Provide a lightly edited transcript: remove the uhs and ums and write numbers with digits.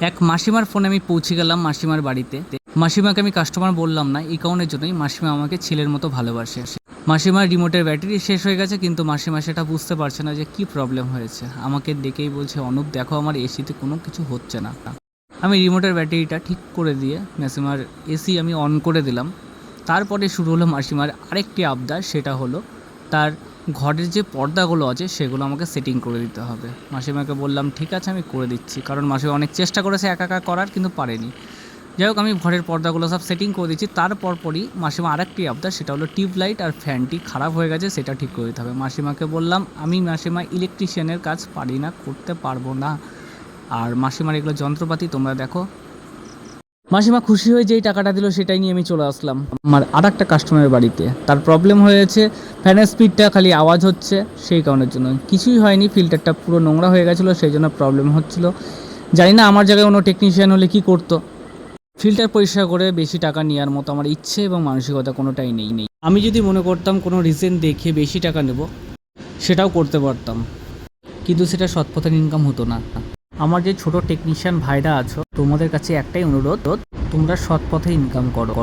এক মাসিমার ফোনে আমি পৌঁছে গেলাম মাসিমার বাড়িতে। মাসিমাকে আমি কাস্টমার বললাম না, এই কারণের জন্যই মাসিমা আমাকে ছেলের মতো ভালোবাসে। মাসিমার রিমোটের ব্যাটারি শেষ হয়ে গেছে, কিন্তু মাসিমা সেটা বুঝতে পারছে না যে কি প্রবলেম হয়েছে। আমাকে ডেকেই বলছে, অনুপ দেখো আমার এসিতে কোনো কিছু হচ্ছে না। আমি রিমোটের ব্যাটারিটা ঠিক করে দিয়ে মাসিমার এসি আমি অন করে দিলাম। তারপরে শুরু হলো মাসিমার আরেকটি আবদার, সেটা হলো তার ঘরের যে পর্দাগুলো আছে সেগুলো আমাকে সেটিং করে দিতে হবে। মাসিমাকে বললাম ঠিক আছে আমি করে দিচ্ছি, কারণ মাসিমা অনেক চেষ্টা করেছে একা একা করার, কিন্তু পারেনি। যাই হোক, আমি ঘরের পর্দাগুলো সব সেটিং করে দিচ্ছি। তারপরই মাসিমা আরেকটি আবদার, সেটা হলো টিউবলাইট আর ফ্যানটি খারাপ হয়ে গেছে, সেটা ঠিক করে দিতে হবে। মাসিমাকে বললাম আমি মাসিমা ইলেকট্রিশিয়ানের কাজ পারি না, করতে পারবো না, আর মাসিমার এগুলো যন্ত্রপাতি তোমরা দেখো। মাসিমা খুশি হয়ে যেই টাকাটা দিল সেটাই নিয়ে আমি চলে আসলাম আমার আর একটা কাস্টমারের বাড়িতে। তার প্রবলেম হয়েছে ফ্যানের স্পিডটা খালি আওয়াজ হচ্ছে, সেই কারণের জন্য। কিছুই হয়নি, ফিল্টারটা পুরো নোংরা হয়ে গেছিলো, সেই জন্য প্রবলেম হচ্ছিল। জানি না আমার জায়গায় কোনো টেকনিশিয়ান হলে কী করতো। ফিল্টার পরিষ্কার করে বেশি টাকা নেওয়ার মতো আমার ইচ্ছে এবং মানসিকতা কোনোটাই নেই। আমি যদি মনে করতাম কোনো রিজন দেখে বেশি টাকা নেব, সেটাও করতে পারতাম, কিন্তু সেটা সৎ পথের ইনকাম হতো না। আমার যে ছোট টেকনিশিয়ান ভাইরা আছো, তোমাদের কাছে একটাই অনুরোধ, তোমরা সৎ পথে ইনকাম করো।